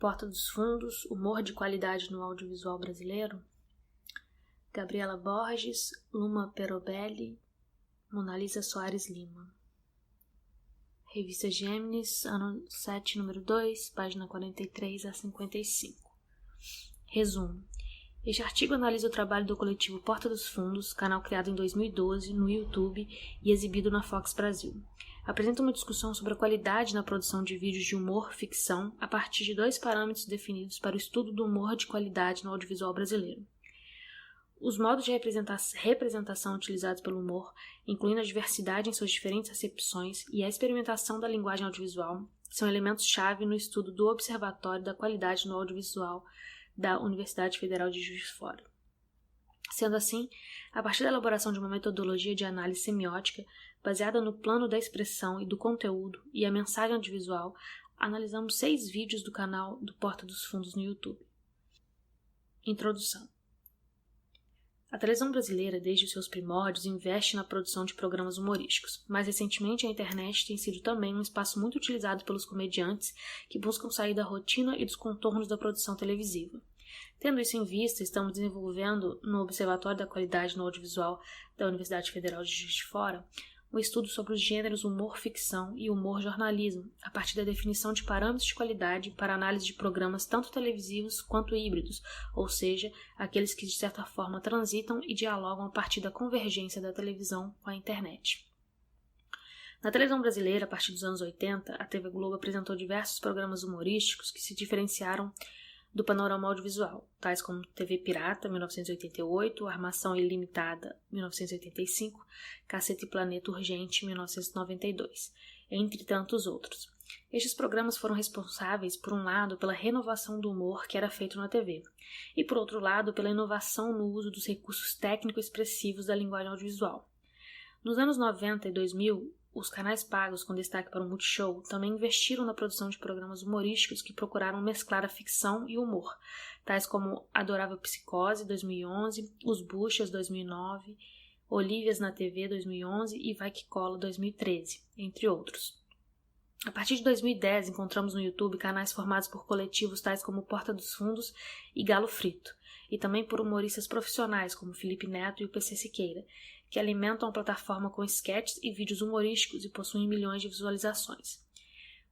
Porta dos Fundos, humor de qualidade no audiovisual brasileiro. Gabriela Borges, Luma Perobelli, Monalisa Soares Lima. Revista Gêmeos, ano 7, número 2, página 43 a 55. Resumo. Este artigo analisa o trabalho do coletivo Porta dos Fundos, canal criado em 2012 no YouTube e exibido na Fox Brasil. Apresenta uma discussão sobre a qualidade na produção de vídeos de humor-ficção a partir de 2 parâmetros definidos para o estudo do humor de qualidade no audiovisual brasileiro. Os modos de representação utilizados pelo humor, incluindo a diversidade em suas diferentes acepções e a experimentação da linguagem audiovisual, são elementos-chave no estudo do Observatório da Qualidade no Audiovisual da Universidade Federal de Juiz de Fora. Sendo assim, a partir da elaboração de uma metodologia de análise semiótica baseada no plano da expressão e do conteúdo e a mensagem audiovisual, analisamos 6 vídeos do canal do Porta dos Fundos no YouTube. Introdução. A televisão brasileira, desde os seus primórdios, investe na produção de programas humorísticos. Mais recentemente, a internet tem sido também um espaço muito utilizado pelos comediantes que buscam sair da rotina e dos contornos da produção televisiva. Tendo isso em vista, estamos desenvolvendo no Observatório da Qualidade no Audiovisual da Universidade Federal de Juiz de Fora um estudo sobre os gêneros humor-ficção e humor-jornalismo, a partir da definição de parâmetros de qualidade para análise de programas tanto televisivos quanto híbridos, ou seja, aqueles que de certa forma transitam e dialogam a partir da convergência da televisão com a internet. Na televisão brasileira, a partir dos anos 80, a TV Globo apresentou diversos programas humorísticos que se diferenciaram do panorama audiovisual, tais como TV Pirata, 1988, Armação Ilimitada, 1985, Cacete e Planeta Urgente, 1992, entre tantos outros. Estes programas foram responsáveis, por um lado, pela renovação do humor que era feito na TV, e, por outro lado, pela inovação no uso dos recursos técnico-expressivos da linguagem audiovisual. Nos anos 90 e 2000, os canais pagos, com destaque para o Multishow, também investiram na produção de programas humorísticos que procuraram mesclar a ficção e o humor, tais como Adorável Psicose, 2011, Os Buchas, 2009, Olívias na TV, 2011 e Vai Que Cola, 2013, entre outros. A partir de 2010, encontramos no YouTube canais formados por coletivos tais como Porta dos Fundos e Galo Frito, e também por humoristas profissionais como Felipe Neto e o PC Siqueira, que alimentam a plataforma com sketches e vídeos humorísticos e possuem milhões de visualizações.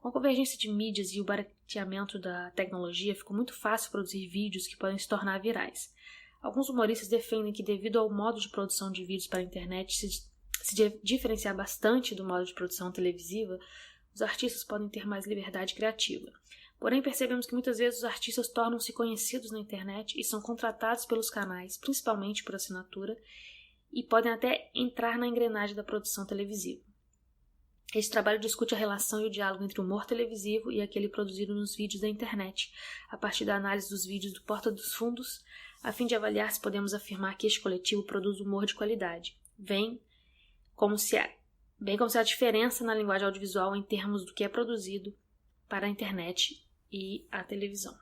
Com a convergência de mídias e o barateamento da tecnologia, ficou muito fácil produzir vídeos que podem se tornar virais. Alguns humoristas defendem que, devido ao modo de produção de vídeos para a internet se diferenciar bastante do modo de produção televisiva, os artistas podem ter mais liberdade criativa. Porém, percebemos que muitas vezes os artistas tornam-se conhecidos na internet e são contratados pelos canais, principalmente por assinatura, e podem até entrar na engrenagem da produção televisiva. Este trabalho discute a relação e o diálogo entre o humor televisivo e aquele produzido nos vídeos da internet, a partir da análise dos vídeos do Porta dos Fundos, a fim de avaliar se podemos afirmar que este coletivo produz humor de qualidade, bem como se a diferença na linguagem audiovisual em termos do que é produzido para a internet e a televisão.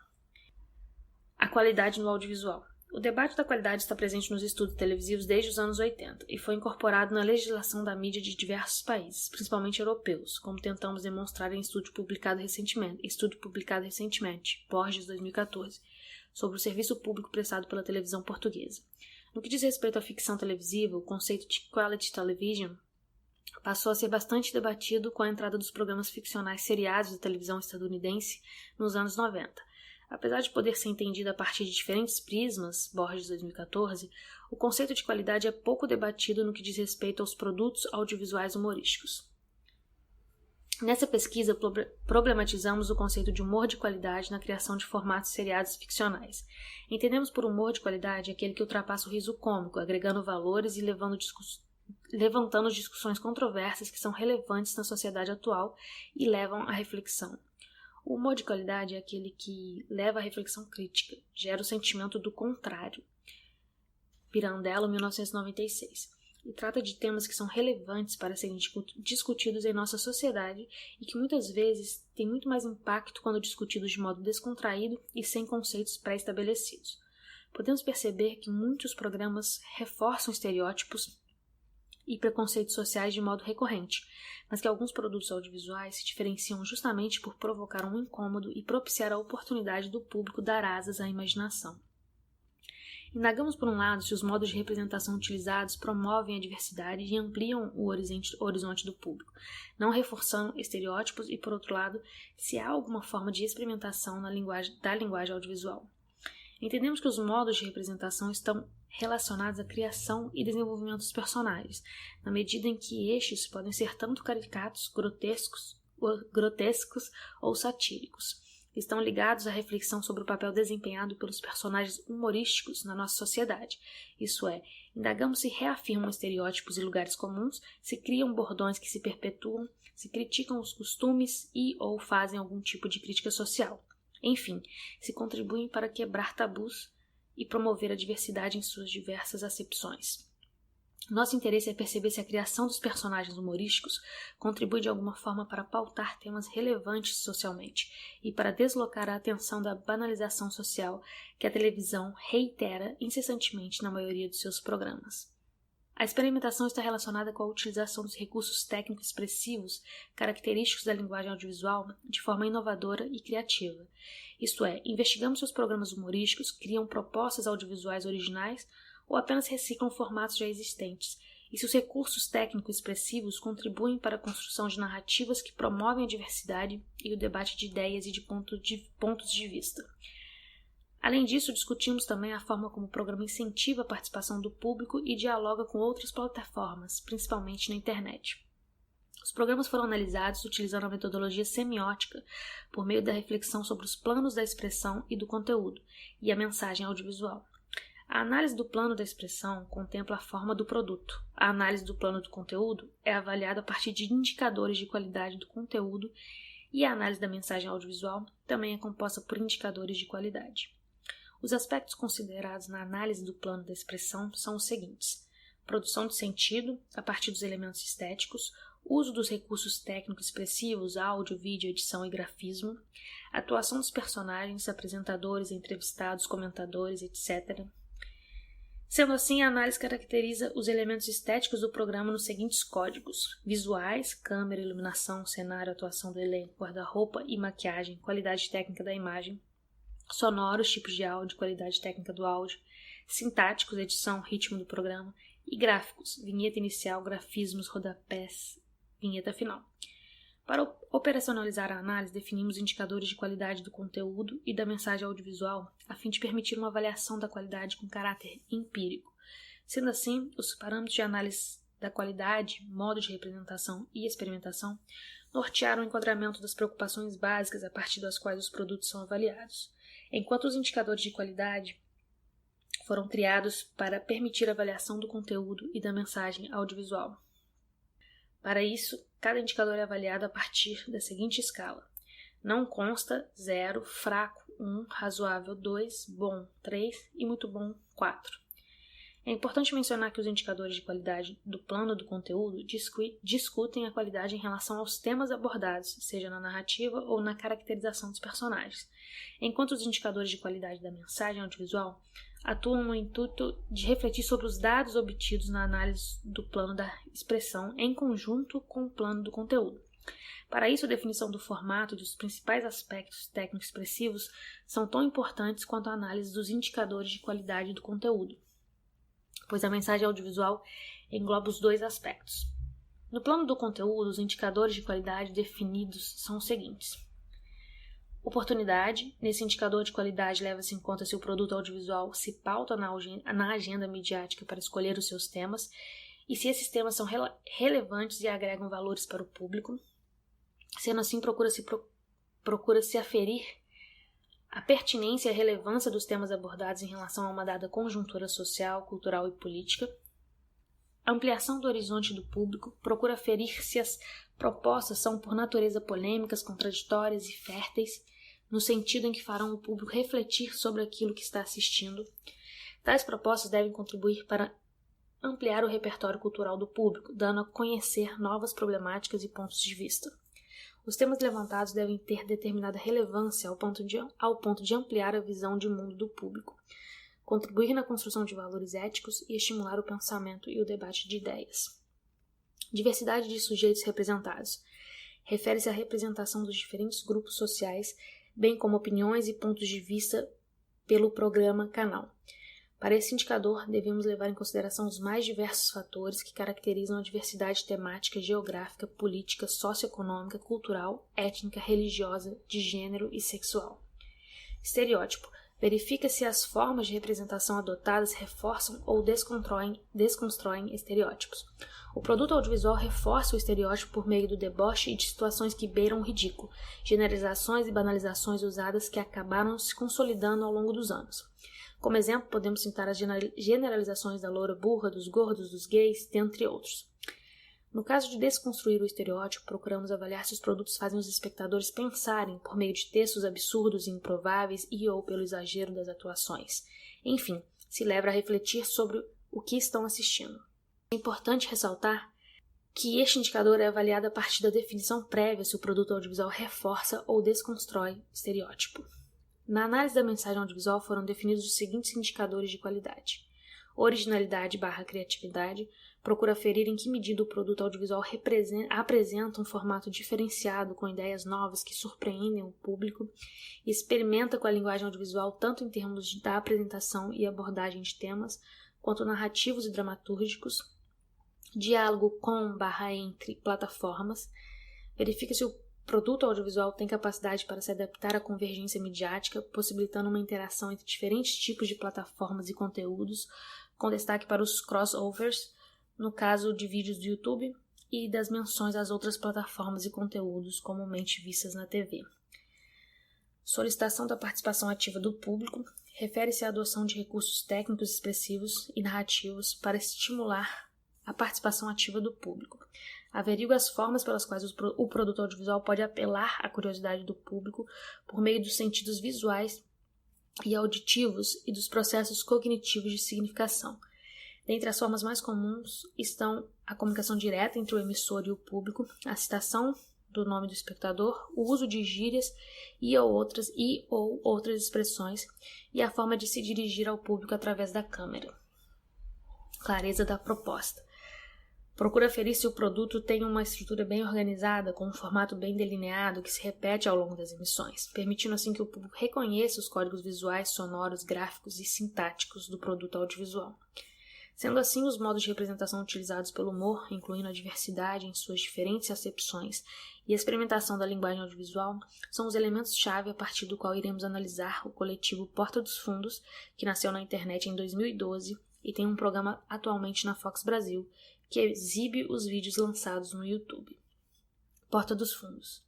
A qualidade no audiovisual. O debate da qualidade está presente nos estudos televisivos desde os anos 80 e foi incorporado na legislação da mídia de diversos países, principalmente europeus, como tentamos demonstrar em estudo publicado recentemente, Borges 2014, sobre o serviço público prestado pela televisão portuguesa. No que diz respeito à ficção televisiva, o conceito de quality television passou a ser bastante debatido com a entrada dos programas ficcionais seriados da televisão estadunidense nos anos 90. Apesar de poder ser entendido a partir de diferentes prismas, Borges 2014, o conceito de qualidade é pouco debatido no que diz respeito aos produtos audiovisuais humorísticos. Nessa pesquisa, problematizamos o conceito de humor de qualidade na criação de formatos seriados ficcionais. Entendemos por humor de qualidade aquele que ultrapassa o riso cômico, agregando valores e levantando discussões controversas que são relevantes na sociedade atual e levam à reflexão. O humor de qualidade é aquele que leva à reflexão crítica, gera o sentimento do contrário. Pirandello, 1996. E trata de temas que são relevantes para serem discutidos em nossa sociedade e que muitas vezes têm muito mais impacto quando discutidos de modo descontraído e sem conceitos pré-estabelecidos. Podemos perceber que muitos programas reforçam estereótipos e preconceitos sociais de modo recorrente, mas que alguns produtos audiovisuais se diferenciam justamente por provocar um incômodo e propiciar a oportunidade do público dar asas à imaginação. Indagamos, por um lado, se os modos de representação utilizados promovem a diversidade e ampliam o horizonte do público, não reforçando estereótipos, e, por outro lado, se há alguma forma de experimentação da linguagem audiovisual. Entendemos que os modos de representação estão relacionados à criação e desenvolvimento dos personagens, na medida em que estes podem ser tanto caricatos, grotescos ou satíricos. Estão ligados à reflexão sobre o papel desempenhado pelos personagens humorísticos na nossa sociedade. Isso é, indagamos se reafirmam estereótipos e lugares comuns, se criam bordões que se perpetuam, se criticam os costumes e ou fazem algum tipo de crítica social. Enfim, se contribuem para quebrar tabus e promover a diversidade em suas diversas acepções. Nosso interesse é perceber se a criação dos personagens humorísticos contribui de alguma forma para pautar temas relevantes socialmente e para deslocar a atenção da banalização social que a televisão reitera incessantemente na maioria dos seus programas. A experimentação está relacionada com a utilização dos recursos técnicos expressivos característicos da linguagem audiovisual de forma inovadora e criativa. Isto é, investigamos se os programas humorísticos criam propostas audiovisuais originais ou apenas reciclam formatos já existentes, e se os recursos técnicos expressivos contribuem para a construção de narrativas que promovem a diversidade e o debate de ideias e de pontos de vista. Além disso, discutimos também a forma como o programa incentiva a participação do público e dialoga com outras plataformas, principalmente na internet. Os programas foram analisados utilizando a metodologia semiótica por meio da reflexão sobre os planos da expressão e do conteúdo, e a mensagem audiovisual. A análise do plano da expressão contempla a forma do produto. A análise do plano do conteúdo é avaliada a partir de indicadores de qualidade do conteúdo, e a análise da mensagem audiovisual também é composta por indicadores de qualidade. Os aspectos considerados na análise do plano da expressão são os seguintes: produção de sentido, a partir dos elementos estéticos, uso dos recursos técnicos expressivos, áudio, vídeo, edição e grafismo, atuação dos personagens, apresentadores, entrevistados, comentadores, etc. Sendo assim, a análise caracteriza os elementos estéticos do programa nos seguintes códigos: visuais, câmera, iluminação, cenário, atuação do elenco, guarda-roupa e maquiagem, qualidade técnica da imagem, sonoros, tipos de áudio, qualidade técnica do áudio, sintáticos, edição, ritmo do programa, e gráficos, vinheta inicial, grafismos, rodapés, vinheta final. Para operacionalizar a análise, definimos indicadores de qualidade do conteúdo e da mensagem audiovisual, a fim de permitir uma avaliação da qualidade com caráter empírico. Sendo assim, os parâmetros de análise da qualidade, modo de representação e experimentação nortearam o enquadramento das preocupações básicas a partir das quais os produtos são avaliados, enquanto os indicadores de qualidade foram criados para permitir a avaliação do conteúdo e da mensagem audiovisual. Para isso, cada indicador é avaliado a partir da seguinte escala: não consta 0, fraco 1, razoável 2, bom 3 e muito bom 4. É importante mencionar que os indicadores de qualidade do plano do conteúdo discutem a qualidade em relação aos temas abordados, seja na narrativa ou na caracterização dos personagens, enquanto os indicadores de qualidade da mensagem audiovisual atuam no intuito de refletir sobre os dados obtidos na análise do plano da expressão em conjunto com o plano do conteúdo. Para isso, a definição do formato e dos principais aspectos técnico-expressivos são tão importantes quanto a análise dos indicadores de qualidade do conteúdo, pois a mensagem audiovisual engloba os dois aspectos. No plano do conteúdo, os indicadores de qualidade definidos são os seguintes: oportunidade. Nesse indicador de qualidade leva-se em conta se o produto audiovisual se pauta na agenda midiática para escolher os seus temas e se esses temas são relevantes e agregam valores para o público. Sendo assim, procura-se aferir a pertinência e a relevância dos temas abordados em relação a uma dada conjuntura social, cultural e política. A ampliação do horizonte do público procura aferir se as propostas são por natureza polêmicas, contraditórias e férteis, no sentido em que farão o público refletir sobre aquilo que está assistindo. Tais propostas devem contribuir para ampliar o repertório cultural do público, dando a conhecer novas problemáticas e pontos de vista. Os temas levantados devem ter determinada relevância ao ponto de ampliar a visão de mundo do público, contribuir na construção de valores éticos e estimular o pensamento e o debate de ideias. Diversidade de sujeitos representados. Refere-se à representação dos diferentes grupos sociais, bem como opiniões e pontos de vista pelo programa canal. Para esse indicador, devemos levar em consideração os mais diversos fatores que caracterizam a diversidade temática, geográfica, política, socioeconômica, cultural, étnica, religiosa, de gênero e sexual. Estereótipo. Verifica se as formas de representação adotadas reforçam ou desconstroem estereótipos. O produto audiovisual reforça o estereótipo por meio do deboche e de situações que beiram o ridículo, generalizações e banalizações usadas que acabaram se consolidando ao longo dos anos. Como exemplo, podemos citar as generalizações da loura burra, dos gordos, dos gays, dentre outros. No caso de desconstruir o estereótipo, procuramos avaliar se os produtos fazem os espectadores pensarem por meio de textos absurdos e improváveis e ou pelo exagero das atuações. Enfim, se leva a refletir sobre o que estão assistindo. É importante ressaltar que este indicador é avaliado a partir da definição prévia se o produto audiovisual reforça ou desconstrói o estereótipo. Na análise da mensagem audiovisual foram definidos os seguintes indicadores de qualidade. Originalidade/criatividade, procura aferir em que medida o produto audiovisual apresenta um formato diferenciado com ideias novas que surpreendem o público e experimenta com a linguagem audiovisual tanto em termos da apresentação e abordagem de temas, quanto narrativos e dramatúrgicos, diálogo com/entre plataformas, verifica se o produto audiovisual tem capacidade para se adaptar à convergência midiática, possibilitando uma interação entre diferentes tipos de plataformas e conteúdos, com destaque para os crossovers, no caso de vídeos do YouTube, e das menções às outras plataformas e conteúdos comumente vistas na TV. Solicitação da participação ativa do público refere-se à adoção de recursos técnicos expressivos e narrativos para estimular a participação ativa do público. Averigua as formas pelas quais o produto audiovisual pode apelar à curiosidade do público por meio dos sentidos visuais e auditivos e dos processos cognitivos de significação. Dentre as formas mais comuns estão a comunicação direta entre o emissor e o público, a citação do nome do espectador, o uso de gírias ou outras expressões e a forma de se dirigir ao público através da câmera. Clareza da proposta. Procura aferir se o produto tem uma estrutura bem organizada, com um formato bem delineado que se repete ao longo das emissões, permitindo assim que o público reconheça os códigos visuais, sonoros, gráficos e sintáticos do produto audiovisual. Sendo assim, os modos de representação utilizados pelo humor, incluindo a diversidade em suas diferentes acepções e a experimentação da linguagem audiovisual, são os elementos-chave a partir do qual iremos analisar o coletivo Porta dos Fundos, que nasceu na internet em 2012 e tem um programa atualmente na Fox Brasil, que exibe os vídeos lançados no YouTube. Porta dos Fundos.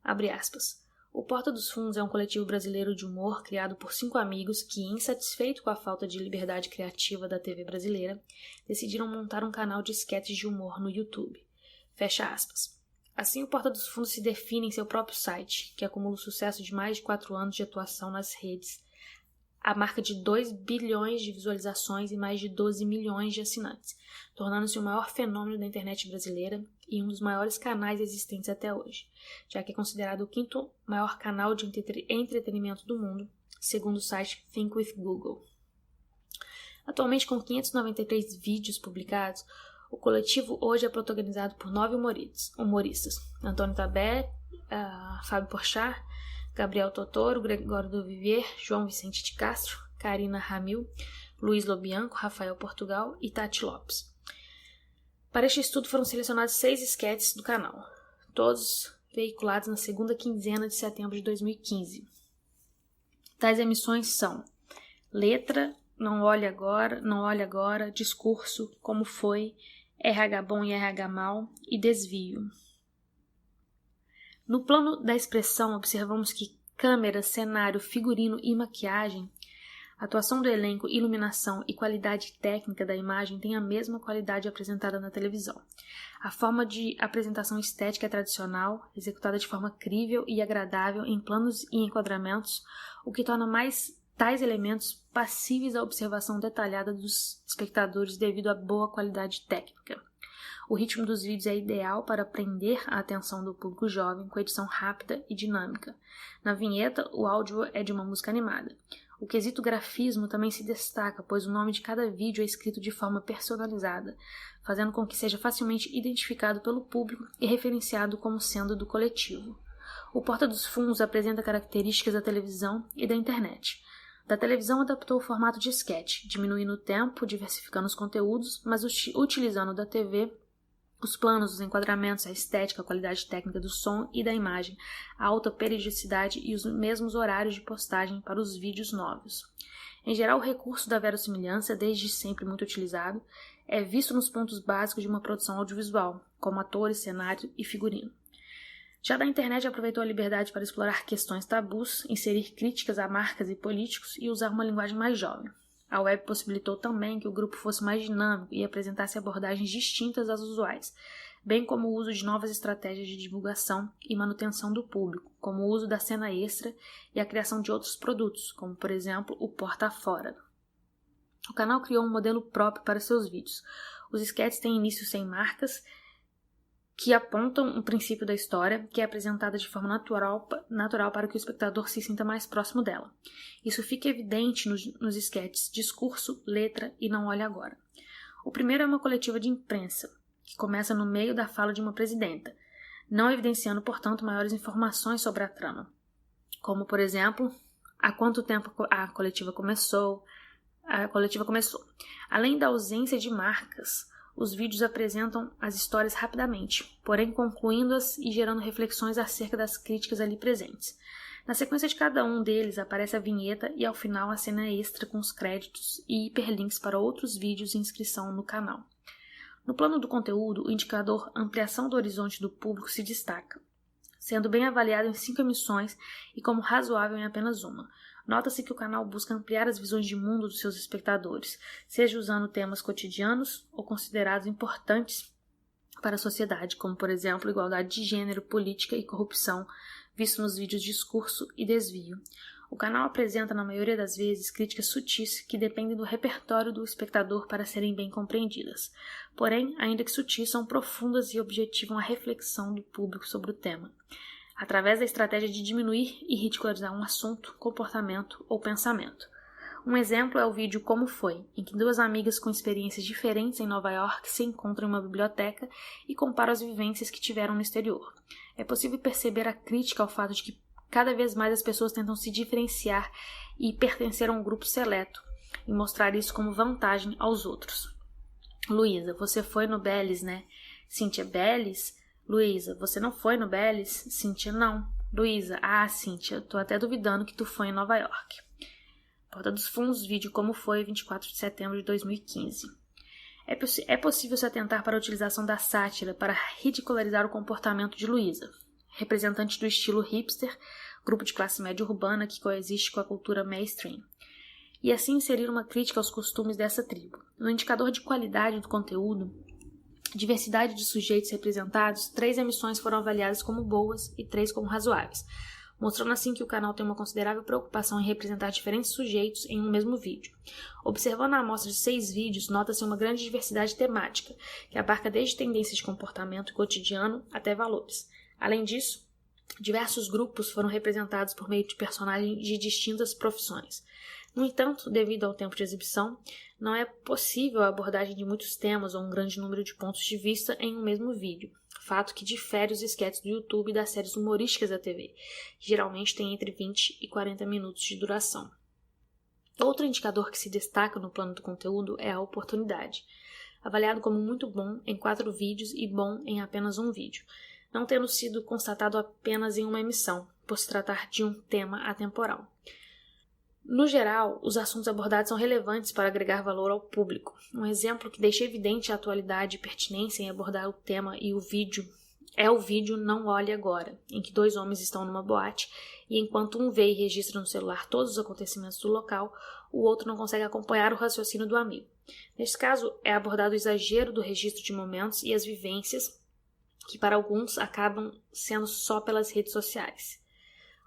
Abre aspas. O Porta dos Fundos é um coletivo brasileiro de humor criado por 5 amigos que, insatisfeito com a falta de liberdade criativa da TV brasileira, decidiram montar um canal de esquetes de humor no YouTube. Fecha aspas. Assim, o Porta dos Fundos se define em seu próprio site, que acumula o sucesso de mais de 4 anos de atuação nas redes, a marca de 2 bilhões de visualizações e mais de 12 milhões de assinantes, tornando-se o maior fenômeno da internet brasileira e um dos maiores canais existentes até hoje, já que é considerado o 5º maior canal de entretenimento do mundo, segundo o site Think with Google. Atualmente, com 593 vídeos publicados, o coletivo hoje é protagonizado por 9 humoristas: Antônio Tabet, Fábio Porchat, Gabriel Totoro, Gregório do Vivier, João Vicente de Castro, Karina Ramil, Luiz Lobianco, Rafael Portugal e Tati Lopes. Para este estudo foram selecionados 6 esquetes do canal, todos veiculados na segunda quinzena de setembro de 2015. Tais emissões são Letra, Não Olhe Agora, Discurso, Como Foi, RH Bom e RH Mal e Desvio. No plano da expressão, observamos que câmera, cenário, figurino e maquiagem, atuação do elenco, iluminação e qualidade técnica da imagem têm a mesma qualidade apresentada na televisão. A forma de apresentação estética é tradicional, executada de forma crível e agradável em planos e enquadramentos, o que torna mais tais elementos passíveis à observação detalhada dos espectadores devido à boa qualidade técnica. O ritmo dos vídeos é ideal para prender a atenção do público jovem com edição rápida e dinâmica. Na vinheta, o áudio é de uma música animada. O quesito grafismo também se destaca, pois o nome de cada vídeo é escrito de forma personalizada, fazendo com que seja facilmente identificado pelo público e referenciado como sendo do coletivo. O Porta dos Fundos apresenta características da televisão e da internet. Da televisão adaptou o formato de sketch, diminuindo o tempo, diversificando os conteúdos, mas utilizando da TV os planos, os enquadramentos, a estética, a qualidade técnica do som e da imagem, a alta periodicidade e os mesmos horários de postagem para os vídeos novos. Em geral, o recurso da verossimilhança, desde sempre muito utilizado, é visto nos pontos básicos de uma produção audiovisual, como atores, cenário e figurino. Já da internet aproveitou a liberdade para explorar questões tabus, inserir críticas a marcas e políticos e usar uma linguagem mais jovem. A web possibilitou também que o grupo fosse mais dinâmico e apresentasse abordagens distintas às usuais, bem como o uso de novas estratégias de divulgação e manutenção do público, como o uso da cena extra e a criação de outros produtos, como por exemplo o Porta Fora. O canal criou um modelo próprio para seus vídeos. Os sketches têm início sem marcas, que apontam um princípio da história, que é apresentada de forma natural para que o espectador se sinta mais próximo dela. Isso fica evidente nos sketches Discurso, Letra e Não Olhe Agora. O primeiro é uma coletiva de imprensa, que começa no meio da fala de uma presidenta, não evidenciando, portanto, maiores informações sobre a trama, como, por exemplo, há quanto tempo a coletiva começou. Além da ausência de marcas, os vídeos apresentam as histórias rapidamente, porém concluindo-as e gerando reflexões acerca das críticas ali presentes. Na sequência de cada um deles aparece a vinheta e ao final a cena extra com os créditos e hiperlinks para outros vídeos e inscrição no canal. No plano do conteúdo, o indicador Ampliação do Horizonte do Público se destaca, sendo bem avaliado em 5 emissões e como razoável em apenas uma. Nota-se que o canal busca ampliar as visões de mundo dos seus espectadores, seja usando temas cotidianos ou considerados importantes para a sociedade, como, por exemplo, igualdade de gênero, política e corrupção, visto nos vídeos Discurso e Desvio. O canal apresenta, na maioria das vezes, críticas sutis que dependem do repertório do espectador para serem bem compreendidas. Porém, ainda que sutis, são profundas e objetivam a reflexão do público sobre o tema, através da estratégia de diminuir e ridicularizar um assunto, comportamento ou pensamento. Um exemplo é o vídeo Como Foi, em que 2 amigas com experiências diferentes em Nova York se encontram em uma biblioteca e comparam as vivências que tiveram no exterior. É possível perceber a crítica ao fato de que cada vez mais as pessoas tentam se diferenciar e pertencer a um grupo seleto, e mostrar isso como vantagem aos outros. Luísa, você foi no Bellis, né? Cíntia, Bellis? Luísa, você não foi no Bellis? Cíntia, não. Luísa, Cíntia, tô até duvidando que tu foi em Nova York. Porta dos Fundos, vídeo Como Foi, 24 de setembro de 2015. É possível se atentar para a utilização da sátira para ridicularizar o comportamento de Luísa, representante do estilo hipster, grupo de classe média urbana que coexiste com a cultura mainstream, e assim inserir uma crítica aos costumes dessa tribo. No indicador de qualidade do conteúdo, diversidade de sujeitos representados, 3 emissões foram avaliadas como boas e 3 como razoáveis, mostrando assim que o canal tem uma considerável preocupação em representar diferentes sujeitos em um mesmo vídeo. Observando a amostra de 6 vídeos, nota-se uma grande diversidade temática, que abarca desde tendências de comportamento cotidiano até valores. Além disso, diversos grupos foram representados por meio de personagens de distintas profissões. No entanto, devido ao tempo de exibição, não é possível a abordagem de muitos temas ou um grande número de pontos de vista em um mesmo vídeo, fato que difere os esquetes do YouTube e das séries humorísticas da TV, que geralmente têm entre 20 e 40 minutos de duração. Outro indicador que se destaca no plano do conteúdo é a oportunidade, avaliado como muito bom em 4 vídeos e bom em apenas um vídeo, não tendo sido constatado apenas em uma emissão, por se tratar de um tema atemporal. No geral, os assuntos abordados são relevantes para agregar valor ao público. Um exemplo que deixa evidente a atualidade e pertinência em abordar o tema e o vídeo é o vídeo Não Olhe Agora, em que 2 homens estão numa boate e enquanto um vê e registra no celular todos os acontecimentos do local, o outro não consegue acompanhar o raciocínio do amigo. Neste caso, é abordado o exagero do registro de momentos e as vivências que para alguns acabam sendo só pelas redes sociais.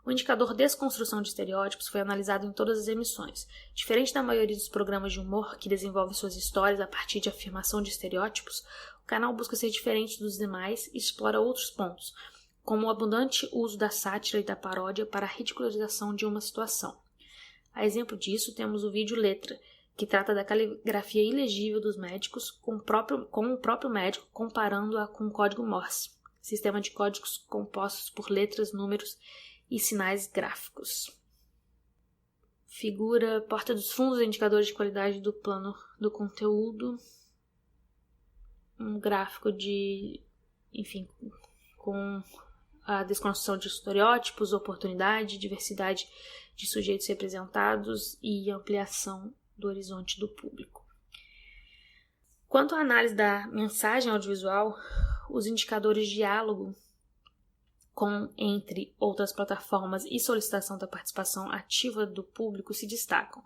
O indicador Desconstrução de Estereótipos foi analisado em todas as emissões. Diferente da maioria dos programas de humor que desenvolvem suas histórias a partir de afirmação de estereótipos, o canal busca ser diferente dos demais e explora outros pontos, como o abundante uso da sátira e da paródia para a ridicularização de uma situação. A exemplo disso, temos o vídeo Letra, que trata da caligrafia ilegível dos médicos com o próprio médico comparando-a com o código Morse, sistema de códigos compostos por letras, números e sinais gráficos. Figura porta dos fundos, indicadores de qualidade do plano do conteúdo, um gráfico com a desconstrução de estereótipos, oportunidade, diversidade de sujeitos representados e ampliação do horizonte do público. Quanto à análise da mensagem audiovisual, os indicadores de diálogo entre outras plataformas e solicitação da participação ativa do público se destacam.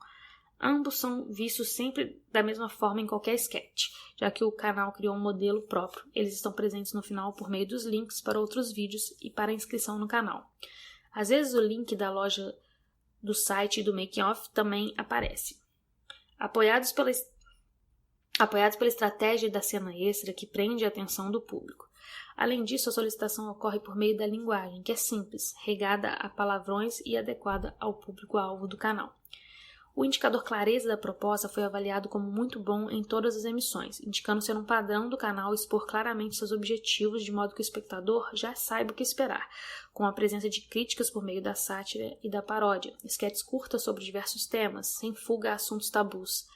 Ambos são vistos sempre da mesma forma em qualquer sketch, já que o canal criou um modelo próprio. Eles estão presentes no final por meio dos links para outros vídeos e para a inscrição no canal. Às vezes o link da loja do site e do making of também aparece. Apoiados pela estratégia da cena extra que prende a atenção do público. Além disso, a solicitação ocorre por meio da linguagem, que é simples, regada a palavrões e adequada ao público-alvo do canal. O indicador clareza da proposta foi avaliado como muito bom em todas as emissões, indicando ser um padrão do canal expor claramente seus objetivos de modo que o espectador já saiba o que esperar, com a presença de críticas por meio da sátira e da paródia, esquetes curtas sobre diversos temas, sem fuga a assuntos tabus,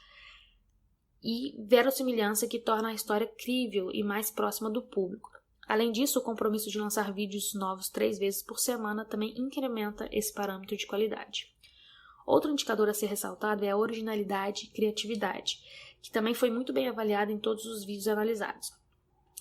e verossimilhança que torna a história crível e mais próxima do público. Além disso, o compromisso de lançar vídeos novos 3 vezes por semana também incrementa esse parâmetro de qualidade. Outro indicador a ser ressaltado é a originalidade e criatividade, que também foi muito bem avaliada em todos os vídeos analisados.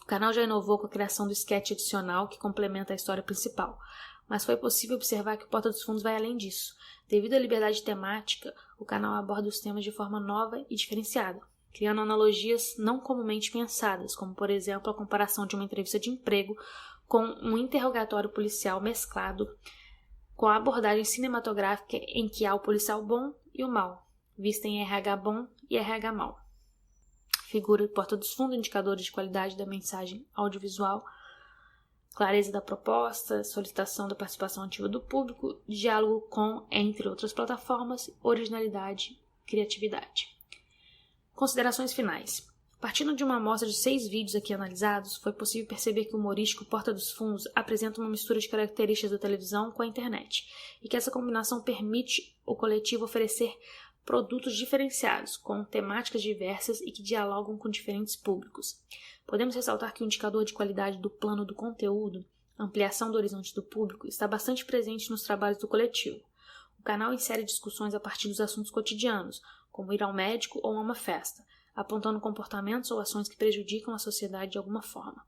O canal já inovou com a criação do sketch adicional que complementa a história principal, mas foi possível observar que o Porta dos Fundos vai além disso. Devido à liberdade temática, o canal aborda os temas de forma nova e diferenciada, criando analogias não comumente pensadas, como, por exemplo, a comparação de uma entrevista de emprego com um interrogatório policial mesclado com a abordagem cinematográfica em que há o policial bom e o mau, vista em RH bom e RH mau. Figura Porta dos Fundos, indicadores de qualidade da mensagem audiovisual, clareza da proposta, solicitação da participação ativa do público, diálogo com, entre outras plataformas, originalidade, criatividade. Considerações finais. Partindo de uma amostra de 6 vídeos aqui analisados, foi possível perceber que o humorístico Porta dos Fundos apresenta uma mistura de características da televisão com a internet, e que essa combinação permite ao coletivo oferecer produtos diferenciados, com temáticas diversas e que dialogam com diferentes públicos. Podemos ressaltar que o indicador de qualidade do plano do conteúdo, ampliação do horizonte do público, está bastante presente nos trabalhos do coletivo. O canal insere discussões a partir dos assuntos cotidianos, como ir ao médico ou a uma festa, apontando comportamentos ou ações que prejudicam a sociedade de alguma forma.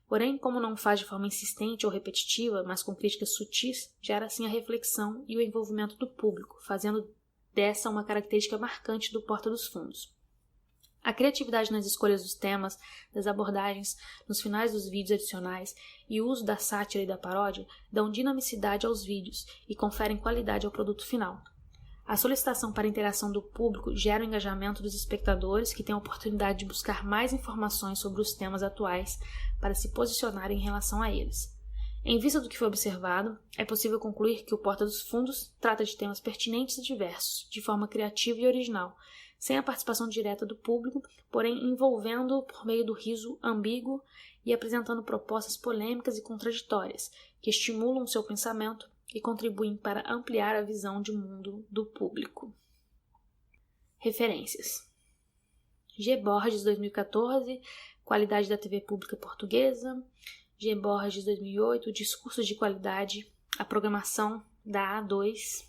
Porém, como não faz de forma insistente ou repetitiva, mas com críticas sutis, gera assim a reflexão e o envolvimento do público, fazendo dessa uma característica marcante do Porta dos Fundos. A criatividade nas escolhas dos temas, das abordagens, nos finais dos vídeos adicionais e o uso da sátira e da paródia dão dinamicidade aos vídeos e conferem qualidade ao produto final. A solicitação para a interação do público gera o engajamento dos espectadores que têm a oportunidade de buscar mais informações sobre os temas atuais para se posicionarem em relação a eles. Em vista do que foi observado, é possível concluir que o Porta dos Fundos trata de temas pertinentes e diversos, de forma criativa e original, sem a participação direta do público, porém envolvendo-o por meio do riso ambíguo e apresentando propostas polêmicas e contraditórias, que estimulam o seu pensamento e contribuem para ampliar a visão de mundo do público. Referências: G. Borges, 2014, Qualidade da TV Pública Portuguesa. G. Borges, 2008, Discursos de Qualidade, a Programação da A2.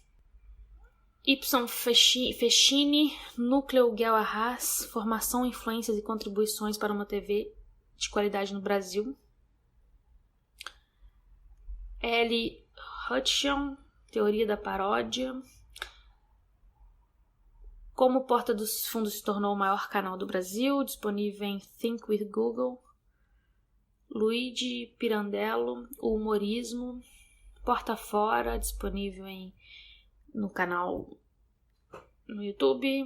Y. Fechini, Núcleo Guel Arras, Formação, Influências e Contribuições para uma TV de Qualidade no Brasil. L. Hutchinson, Teoria da Paródia. Como o Porta dos Fundos se tornou o maior canal do Brasil, disponível em Think with Google. Luigi Pirandello, O Humorismo. Porta Fora, disponível no canal no YouTube.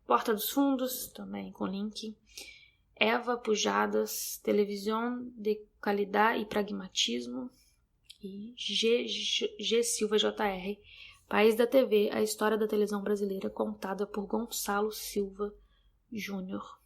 Porta dos Fundos, também com link. Eva Pujadas, Televisão de Qualidade e Pragmatismo. E G. Silva JR, País da TV, a história da televisão brasileira contada por Gonçalo Silva Júnior.